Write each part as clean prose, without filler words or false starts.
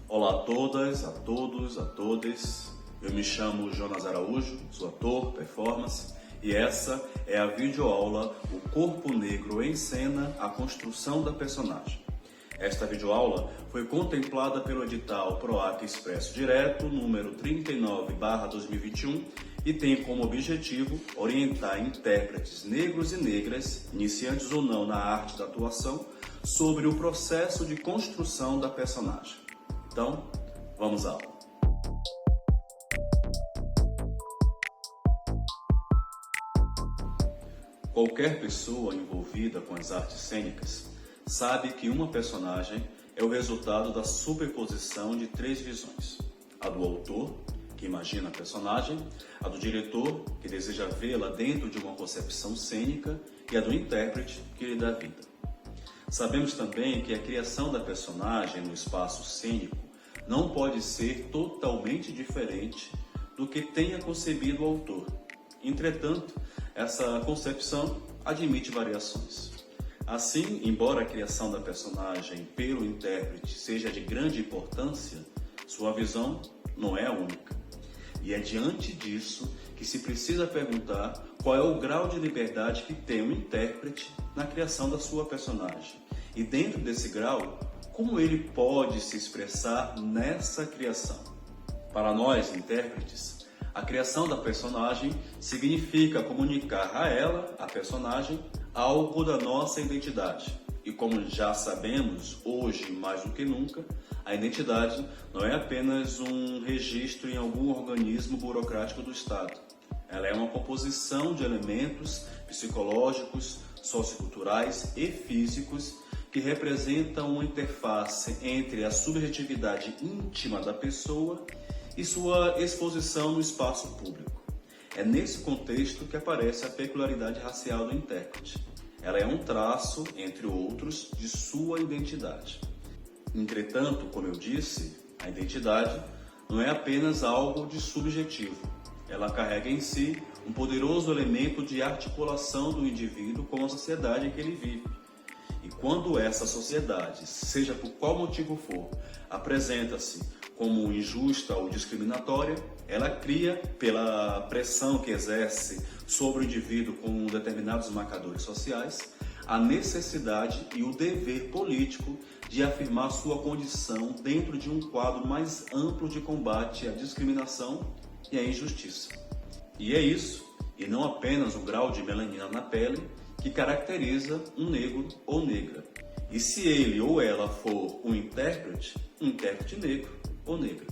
Olá a todas, a todos, a todes. Eu me chamo Jonas Araújo, sou ator, performance, e essa é a videoaula O Corpo Negro em Cena, a construção da personagem. Esta videoaula foi contemplada pelo edital PROAC Expresso Direto, número 39/2021, e tem como objetivo orientar intérpretes negros e negras, iniciantes ou não na arte da atuação, sobre o processo de construção da personagem. Então, vamos à aula. Qualquer pessoa envolvida com as artes cênicas sabe que uma personagem é o resultado da superposição de três visões: a do autor, que imagina a personagem, a do diretor, que deseja vê-la dentro de uma concepção cênica, e a do intérprete, que lhe dá vida. Sabemos também que a criação da personagem no espaço cênico não pode ser totalmente diferente do que tenha concebido o autor. Entretanto, essa concepção admite variações. Assim, embora a criação da personagem pelo intérprete seja de grande importância, sua visão não é a única. E é diante disso que se precisa perguntar qual é o grau de liberdade que tem o intérprete na criação da sua personagem. E dentro desse grau, como ele pode se expressar nessa criação? Para nós, intérpretes, a criação da personagem significa comunicar a ela, a personagem, algo da nossa identidade. E como já sabemos, hoje mais do que nunca, a identidade não é apenas um registro em algum organismo burocrático do Estado. Ela é uma composição de elementos psicológicos, socioculturais e físicos que representam uma interface entre a subjetividade íntima da pessoa e sua exposição no espaço público. É nesse contexto que aparece a peculiaridade racial do intérprete. Ela é um traço, entre outros, de sua identidade. Entretanto, como eu disse, a identidade não é apenas algo de subjetivo. Ela carrega em si um poderoso elemento de articulação do indivíduo com a sociedade em que ele vive. E quando essa sociedade, seja por qual motivo for, apresenta-se como injusta ou discriminatória, ela cria, pela pressão que exerce sobre o indivíduo com determinados marcadores sociais, a necessidade e o dever político de afirmar sua condição dentro de um quadro mais amplo de combate à discriminação e à injustiça. E é isso, e não apenas o grau de melanina na pele, que caracteriza um negro ou negra. E se ele ou ela for um intérprete negro ou negra.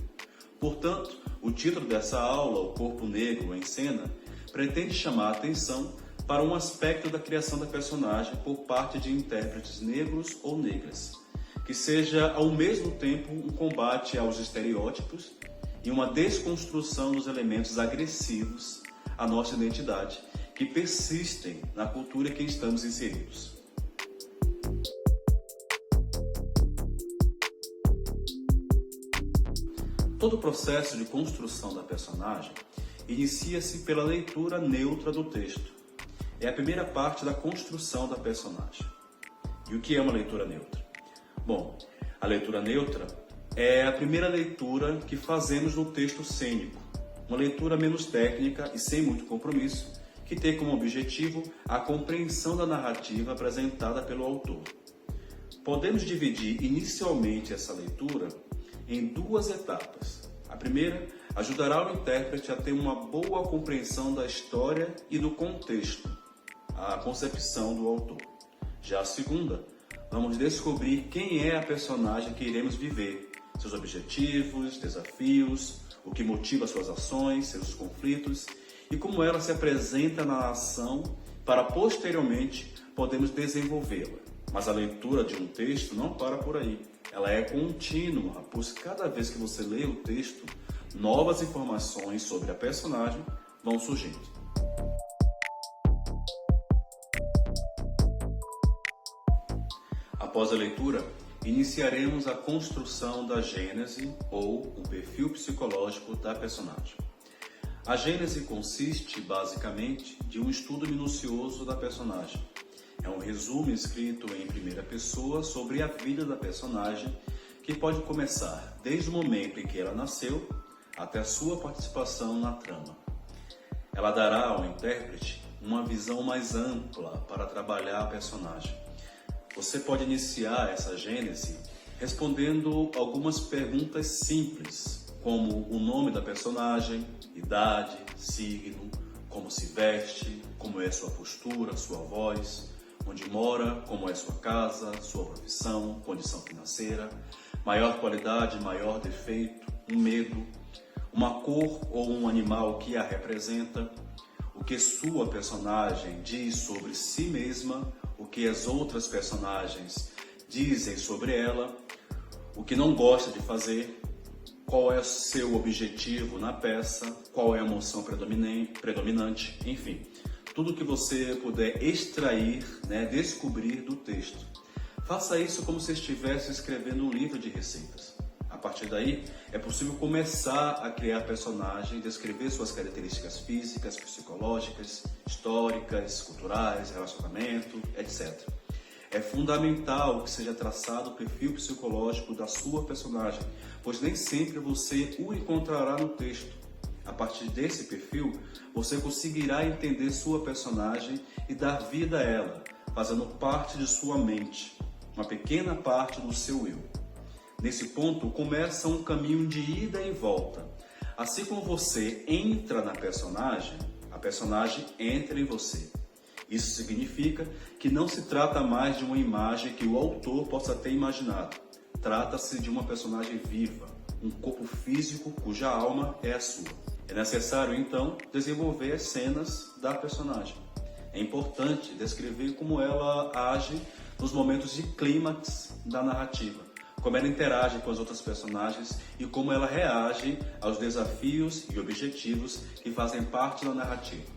Portanto, o título dessa aula, O Corpo Negro em Cena, pretende chamar a atenção para um aspecto da criação da personagem por parte de intérpretes negros ou negras, que seja ao mesmo tempo um combate aos estereótipos e uma desconstrução dos elementos agressivos à nossa identidade, que persistem na cultura em que estamos inseridos. Todo o processo de construção da personagem inicia-se pela leitura neutra do texto. É a primeira parte da construção da personagem. E o que é uma leitura neutra? Bom, a leitura neutra é a primeira leitura que fazemos no texto cênico, uma leitura menos técnica e sem muito compromisso, que tem como objetivo a compreensão da narrativa apresentada pelo autor. Podemos dividir inicialmente essa leitura em duas etapas. A primeira ajudará o intérprete a ter uma boa compreensão da história e do contexto, a concepção do autor. Já a segunda, vamos descobrir quem é a personagem que iremos viver, seus objetivos, desafios, o que motiva suas ações, seus conflitos, e como ela se apresenta na ação para posteriormente podermos desenvolvê-la. Mas a leitura de um texto não para por aí. Ela é contínua, pois cada vez que você lê o texto, novas informações sobre a personagem vão surgindo. Após a leitura, iniciaremos a construção da gênese ou o perfil psicológico da personagem. A gênese consiste, basicamente, de um estudo minucioso da personagem. É um resumo escrito em primeira pessoa sobre a vida da personagem que pode começar desde o momento em que ela nasceu até a sua participação na trama. Ela dará ao intérprete uma visão mais ampla para trabalhar a personagem. Você pode iniciar essa gênese respondendo algumas perguntas simples, como o nome da personagem, idade, signo, como se veste, como é sua postura, sua voz, onde mora, como é sua casa, sua profissão, condição financeira, maior qualidade, maior defeito, um medo, uma cor ou um animal que a representa, o que sua personagem diz sobre si mesma, o que as outras personagens dizem sobre ela, o que não gosta de fazer, qual é o seu objetivo na peça, qual é a emoção predominante, enfim, tudo que você puder extrair, descobrir do texto. Faça isso como se estivesse escrevendo um livro de receitas. A partir daí, é possível começar a criar personagem, descrever suas características físicas, psicológicas, históricas, culturais, relacionamento, etc. É fundamental que seja traçado o perfil psicológico da sua personagem, pois nem sempre você o encontrará no texto. A partir desse perfil, você conseguirá entender sua personagem e dar vida a ela, fazendo parte de sua mente, uma pequena parte do seu eu. Nesse ponto, começa um caminho de ida e volta. Assim como você entra na personagem, a personagem entra em você. Isso significa que não se trata mais de uma imagem que o autor possa ter imaginado. Trata-se de uma personagem viva, um corpo físico cuja alma é a sua. É necessário, então, desenvolver as cenas da personagem. É importante descrever como ela age nos momentos de clímax da narrativa, como ela interage com as outras personagens e como ela reage aos desafios e objetivos que fazem parte da narrativa.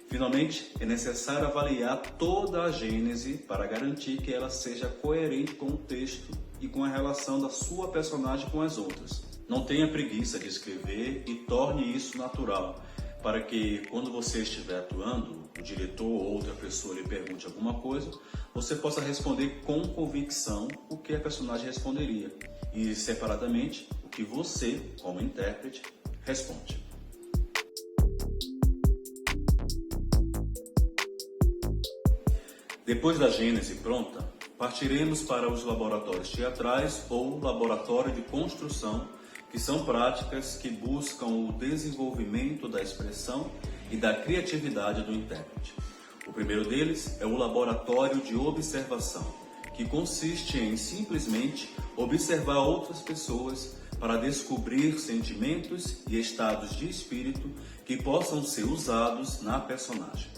Finalmente, é necessário avaliar toda a gênese para garantir que ela seja coerente com o texto e com a relação da sua personagem com as outras. Não tenha preguiça de escrever e torne isso natural, para que quando você estiver atuando, o diretor ou outra pessoa lhe pergunte alguma coisa, você possa responder com convicção o que a personagem responderia e, separadamente, o que você, como intérprete, responde. Depois da gênese pronta, partiremos para os laboratórios teatrais ou laboratório de construção, que são práticas que buscam o desenvolvimento da expressão e da criatividade do intérprete. O primeiro deles é o laboratório de observação, que consiste em simplesmente observar outras pessoas para descobrir sentimentos e estados de espírito que possam ser usados na personagem.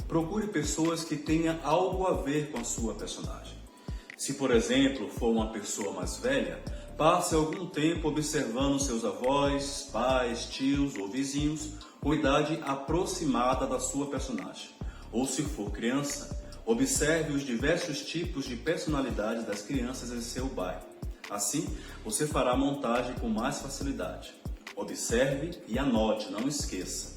Procure pessoas que tenham algo a ver com a sua personagem. Se, por exemplo, for uma pessoa mais velha, passe algum tempo observando seus avós, pais, tios ou vizinhos com idade aproximada da sua personagem. Ou se for criança, observe os diversos tipos de personalidades das crianças em seu bairro. Assim, você fará a montagem com mais facilidade. Observe e anote, não esqueça.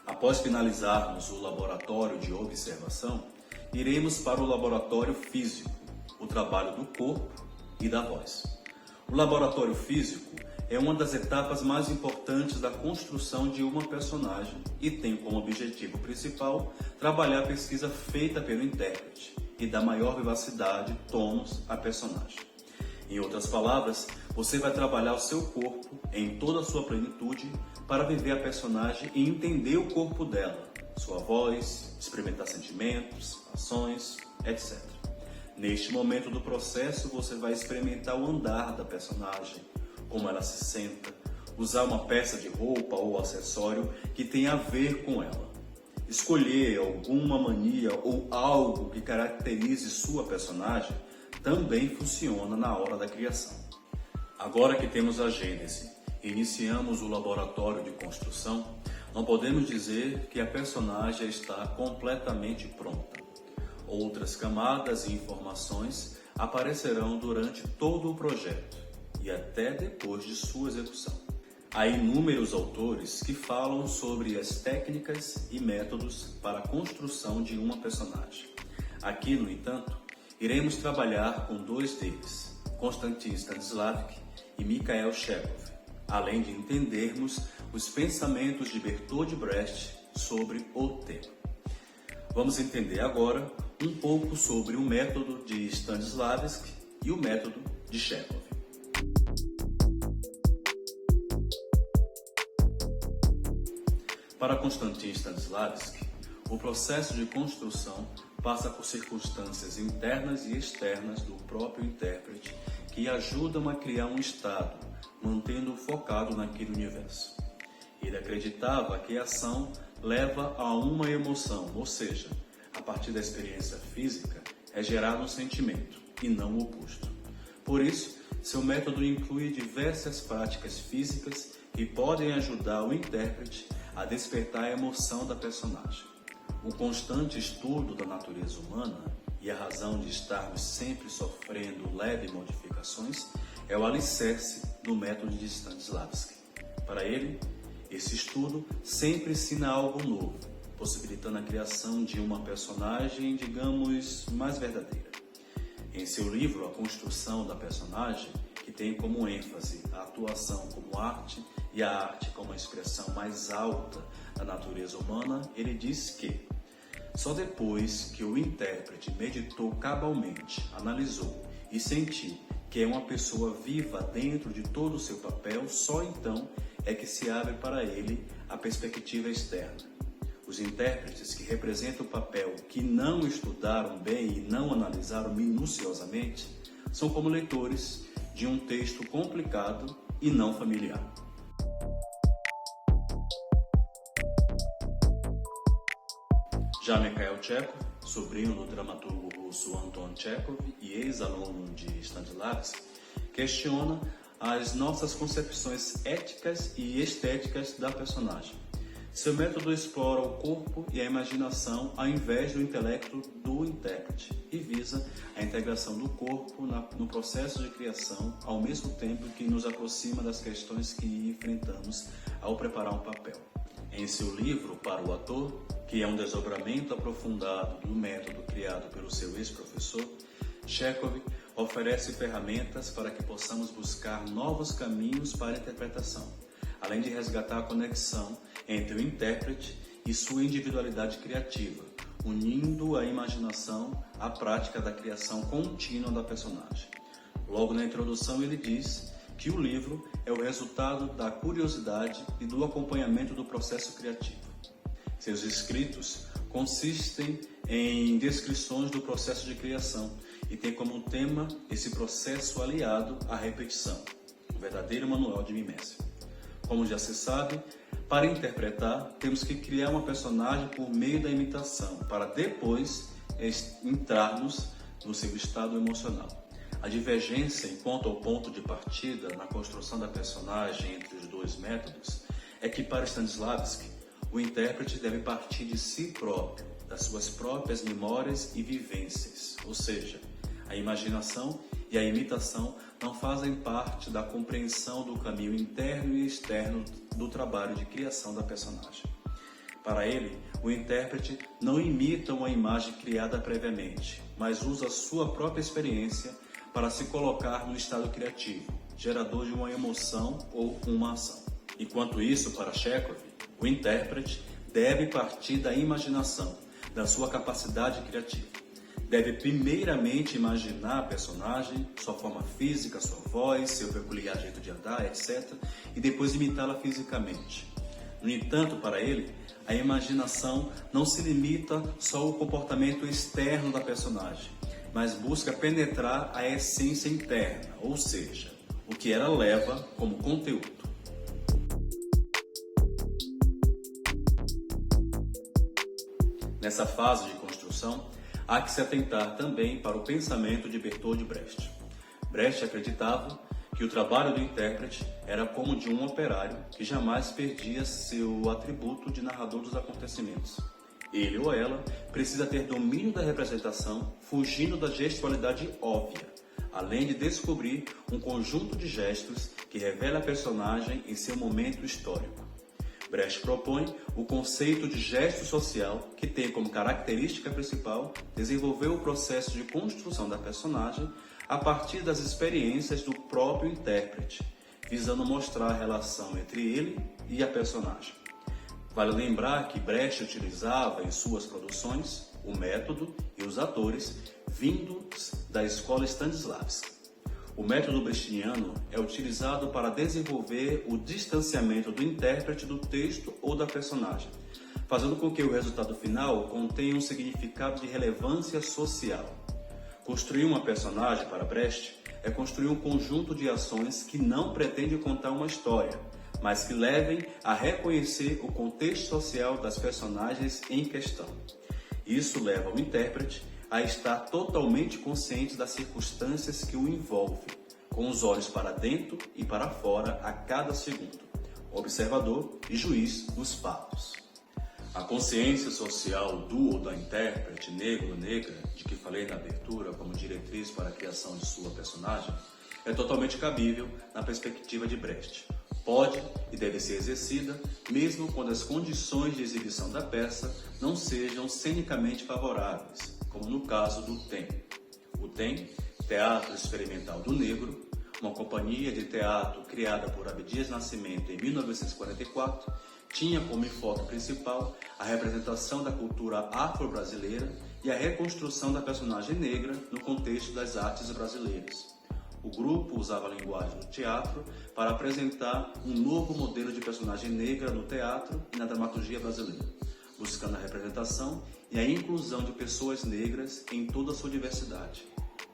Após finalizarmos o laboratório de observação, iremos para o laboratório físico, o trabalho do corpo e da voz. O laboratório físico é uma das etapas mais importantes da construção de uma personagem e tem como objetivo principal trabalhar a pesquisa feita pelo intérprete e dar maior vivacidade, tônus à personagem. Em outras palavras, você vai trabalhar o seu corpo em toda a sua plenitude para viver a personagem e entender o corpo dela, sua voz, experimentar sentimentos, ações, etc. Neste momento do processo, você vai experimentar o andar da personagem, como ela se senta, usar uma peça de roupa ou acessório que tenha a ver com ela. Escolher alguma mania ou algo que caracterize sua personagem também funciona na hora da criação. Agora que temos a gênese e iniciamos o laboratório de construção, não podemos dizer que a personagem está completamente pronta. Outras camadas e informações aparecerão durante todo o projeto e até depois de sua execução. Há inúmeros autores que falam sobre as técnicas e métodos para a construção de uma personagem. Aqui, no entanto, iremos trabalhar com dois deles, Konstantin Stanislavski e Mikhail Chekhov, além de entendermos os pensamentos de Bertolt Brecht sobre o tema. Vamos entender agora um pouco sobre o método de Stanislavski e o método de Chekhov. Para Konstantin Stanislavski, o processo de construção passa por circunstâncias internas e externas do próprio intérprete que ajudam a criar um estado, mantendo-o focado naquele universo. Ele acreditava que a ação leva a uma emoção, ou seja, a partir da experiência física é gerado um sentimento, e não o oposto. Por isso, seu método inclui diversas práticas físicas que podem ajudar o intérprete a despertar a emoção da personagem. O constante estudo da natureza humana e a razão de estarmos sempre sofrendo leves modificações é o alicerce do método de Stanislavski. Para ele, esse estudo sempre ensina algo novo, possibilitando a criação de uma personagem, digamos, mais verdadeira. Em seu livro A Construção da Personagem, que tem como ênfase a atuação como arte e a arte como a expressão mais alta da natureza humana, ele diz que só depois que o intérprete meditou cabalmente, analisou e sentiu que é uma pessoa viva dentro de todo o seu papel, só então é que se abre para ele a perspectiva externa. Os intérpretes que representam o papel que não estudaram bem e não analisaram minuciosamente são como leitores de um texto complicado e não familiar. Já Mikhail Chekhov, sobrinho do dramaturgo russo Anton Chekhov e ex-aluno de Stanislavski, questiona as nossas concepções éticas e estéticas da personagem. Seu método explora o corpo e a imaginação ao invés do intelecto do intérprete e visa a integração do corpo no processo de criação, ao mesmo tempo que nos aproxima das questões que enfrentamos ao preparar um papel. Em seu livro Para o Ator, que é um desdobramento aprofundado do método criado pelo seu ex-professor, Chekhov oferece ferramentas para que possamos buscar novos caminhos para a interpretação, além de resgatar a conexão entre o intérprete e sua individualidade criativa, unindo a imaginação à prática da criação contínua da personagem. Logo na introdução ele diz que o livro é o resultado da curiosidade e do acompanhamento do processo criativo. Seus escritos consistem em descrições do processo de criação e tem como tema esse processo aliado à repetição, o verdadeiro manual de mimésia. Como já se sabe, para interpretar, temos que criar uma personagem por meio da imitação, para depois entrarmos no seu estado emocional. A divergência quanto ao ponto de partida na construção da personagem entre os dois métodos é que, para Stanislavski, o intérprete deve partir de si próprio, das suas próprias memórias e vivências, ou seja, a imaginação e a imitação não fazem parte da compreensão do caminho interno e externo do trabalho de criação da personagem. Para ele, o intérprete não imita uma imagem criada previamente, mas usa a sua própria experiência para se colocar no estado criativo, gerador de uma emoção ou uma ação. Enquanto isso, para Chekhov, o intérprete deve partir da imaginação, da sua capacidade criativa. Deve primeiramente imaginar a personagem, sua forma física, sua voz, seu peculiar jeito de andar, etc., e depois imitá-la fisicamente. No entanto, para ele, a imaginação não se limita só ao comportamento externo da personagem, mas busca penetrar a essência interna, ou seja, o que ela leva como conteúdo. Nessa fase de construção, há que se atentar também para o pensamento de Bertolt Brecht. Brecht acreditava que o trabalho do intérprete era como de um operário que jamais perdia seu atributo de narrador dos acontecimentos. Ele ou ela precisa ter domínio da representação, fugindo da gestualidade óbvia, além de descobrir um conjunto de gestos que revela a personagem em seu momento histórico. Brecht propõe o conceito de gesto social, que tem como característica principal desenvolver o processo de construção da personagem a partir das experiências do próprio intérprete, visando mostrar a relação entre ele e a personagem. Vale lembrar que Brecht utilizava em suas produções o método e os atores vindos da escola Stanislavski. O método brechtiano é utilizado para desenvolver o distanciamento do intérprete do texto ou da personagem, fazendo com que o resultado final contenha um significado de relevância social. Construir uma personagem para Brecht é construir um conjunto de ações que não pretende contar uma história, mas que levem a reconhecer o contexto social das personagens em questão. Isso leva o intérprete a estar totalmente consciente das circunstâncias que o envolvem, com os olhos para dentro e para fora a cada segundo, observador e juiz dos fatos. A consciência social do ou da intérprete negro ou negra, de que falei na abertura como diretriz para a criação de sua personagem, é totalmente cabível na perspectiva de Brecht. Pode e deve ser exercida mesmo quando as condições de exibição da peça não sejam cenicamente favoráveis, como no caso do TEM. O TEM, Teatro Experimental do Negro, uma companhia de teatro criada por Abdias Nascimento em 1944, tinha como enfoque principal a representação da cultura afro-brasileira e a reconstrução da personagem negra no contexto das artes brasileiras. O grupo usava a linguagem do teatro para apresentar um novo modelo de personagem negra no teatro e na dramaturgia brasileira, buscando a representação e a inclusão de pessoas negras em toda a sua diversidade,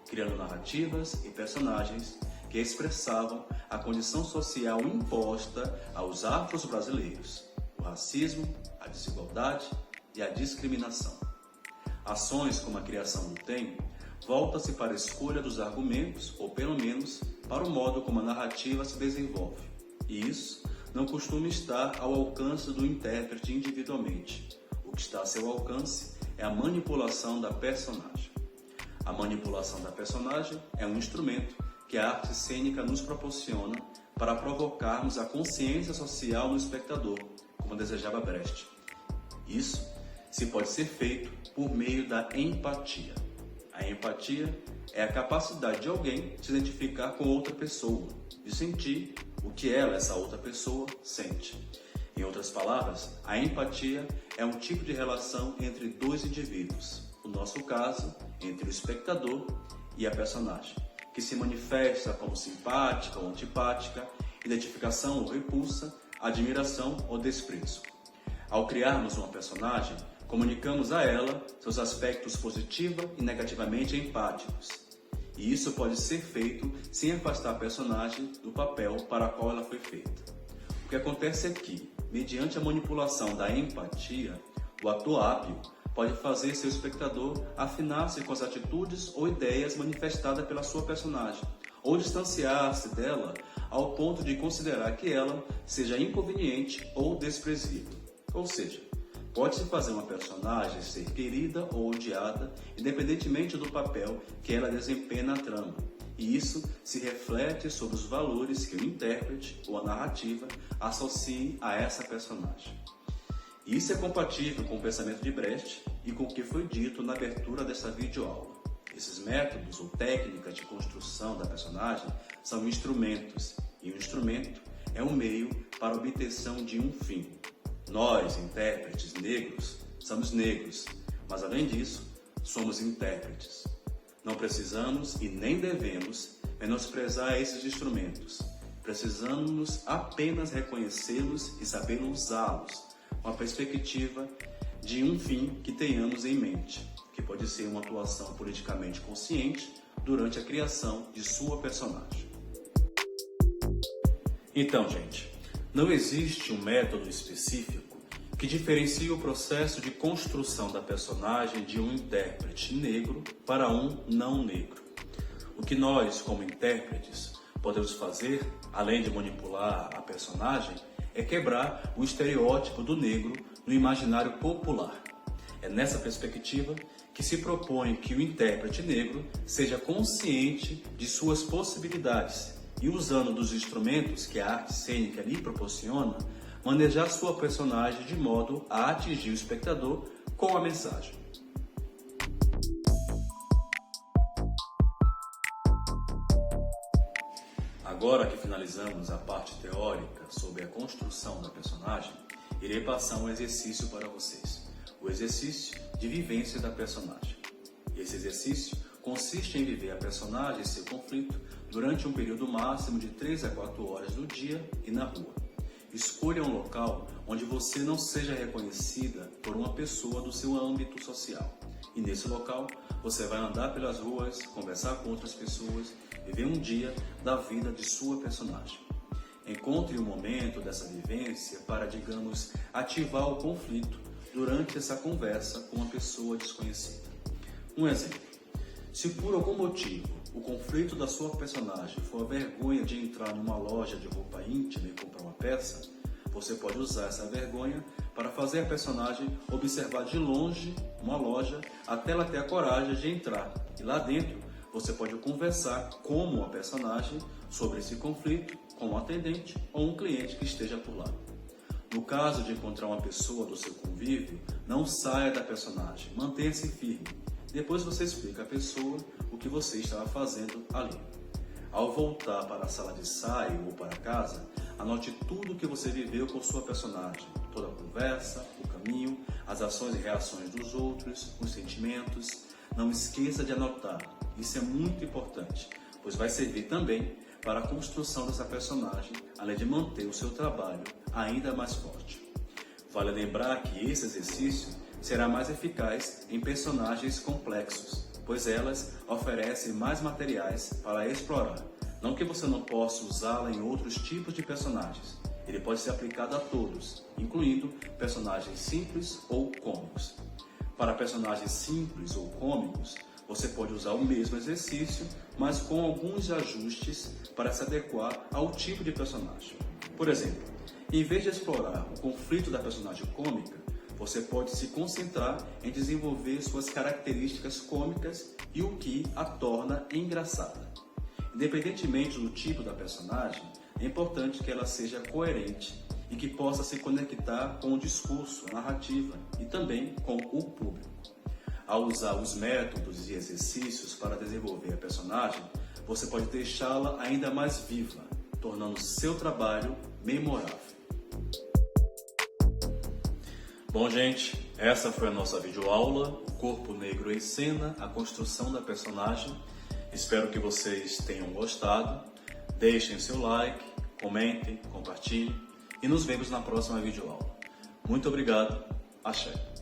criando narrativas e personagens que expressavam a condição social imposta aos afros brasileiros, o racismo, a desigualdade e a discriminação. Ações como a criação do TEM volta-se para a escolha dos argumentos, ou pelo menos para o modo como a narrativa se desenvolve, e isso não costuma estar ao alcance do intérprete individualmente. O que está a seu alcance é a manipulação da personagem. A manipulação da personagem é um instrumento que a arte cênica nos proporciona para provocarmos a consciência social no espectador, como desejava Brecht. Isso se pode ser feito por meio da empatia. A empatia é a capacidade de alguém se identificar com outra pessoa, de sentir o que ela, essa outra pessoa, sente. Em outras palavras, a empatia é um tipo de relação entre dois indivíduos, no nosso caso, entre o espectador e a personagem, que se manifesta como simpática ou antipática, identificação ou repulsa, admiração ou desprezo. Ao criarmos uma personagem, comunicamos a ela seus aspectos positiva e negativamente empáticos. E isso pode ser feito sem afastar a personagem do papel para o qual ela foi feita. O que acontece é que, mediante a manipulação da empatia, o ator hábil pode fazer seu espectador afinar-se com as atitudes ou ideias manifestadas pela sua personagem, ou distanciar-se dela ao ponto de considerar que ela seja inconveniente ou desprezível. Ou seja, pode-se fazer uma personagem ser querida ou odiada, independentemente do papel que ela desempenha na trama, e isso se reflete sobre os valores que o intérprete ou a narrativa associe a essa personagem. Isso é compatível com o pensamento de Brecht e com o que foi dito na abertura dessa videoaula. Esses métodos ou técnicas de construção da personagem são instrumentos, e o instrumento é um meio para a obtenção de um fim. Nós, intérpretes negros, somos negros, mas além disso, somos intérpretes. Não precisamos e nem devemos menosprezar esses instrumentos. Precisamos apenas reconhecê-los e saber usá-los, com a perspectiva de um fim que tenhamos em mente, que pode ser uma atuação politicamente consciente durante a criação de sua personagem. Então, gente, não existe um método específico que diferencie o processo de construção da personagem de um intérprete negro para um não negro. O que nós, como intérpretes, podemos fazer, além de manipular a personagem, é quebrar o estereótipo do negro no imaginário popular. É nessa perspectiva que se propõe que o intérprete negro seja consciente de suas possibilidades e, usando dos instrumentos que a arte cênica lhe proporciona, manejar sua personagem de modo a atingir o espectador com a mensagem. Agora que finalizamos a parte teórica sobre a construção da personagem, irei passar um exercício para vocês. O exercício de vivência da personagem. Esse exercício consiste em viver a personagem e seu conflito durante um período máximo de 3 a 4 horas do dia e na rua. Escolha um local onde você não seja reconhecida por uma pessoa do seu âmbito social. E nesse local, você vai andar pelas ruas, conversar com outras pessoas, viver um dia da vida de sua personagem. Encontre um momento dessa vivência para, digamos, ativar o conflito durante essa conversa com uma pessoa desconhecida. Um exemplo: se por algum motivo o conflito da sua personagem for a vergonha de entrar numa loja de roupa íntima e comprar uma peça, você pode usar essa vergonha para fazer a personagem observar de longe uma loja até ela ter a coragem de entrar. E lá dentro você pode conversar como uma personagem sobre esse conflito com um atendente ou um cliente que esteja por lá. No caso de encontrar uma pessoa do seu convívio, não saia da personagem, mantenha-se firme. Depois você explica à pessoa o que você estava fazendo ali. Ao voltar para a sala de ensaio ou para casa, anote tudo o que você viveu com sua personagem, toda a conversa, o caminho, as ações e reações dos outros, os sentimentos. Não esqueça de anotar, isso é muito importante, pois vai servir também para a construção dessa personagem, além de manter o seu trabalho ainda mais forte. Vale lembrar que esse exercício será mais eficaz em personagens complexos, pois elas oferecem mais materiais para explorar. Não que você não possa usá-la em outros tipos de personagens, ele pode ser aplicado a todos, incluindo personagens simples ou cômicos. Para personagens simples ou cômicos, você pode usar o mesmo exercício, mas com alguns ajustes para se adequar ao tipo de personagem. Por exemplo, em vez de explorar o conflito da personagem cômica, você pode se concentrar em desenvolver suas características cômicas e o que a torna engraçada. Independentemente do tipo da personagem, é importante que ela seja coerente e que possa se conectar com o discurso, a narrativa e também com o público. Ao usar os métodos e exercícios para desenvolver a personagem, você pode deixá-la ainda mais viva, tornando seu trabalho memorável. Bom, gente, essa foi a nossa videoaula, o Corpo Negro em Cena, a construção da personagem. Espero que vocês tenham gostado. Deixem seu like, comentem, compartilhem e nos vemos na próxima videoaula. Muito obrigado, axé!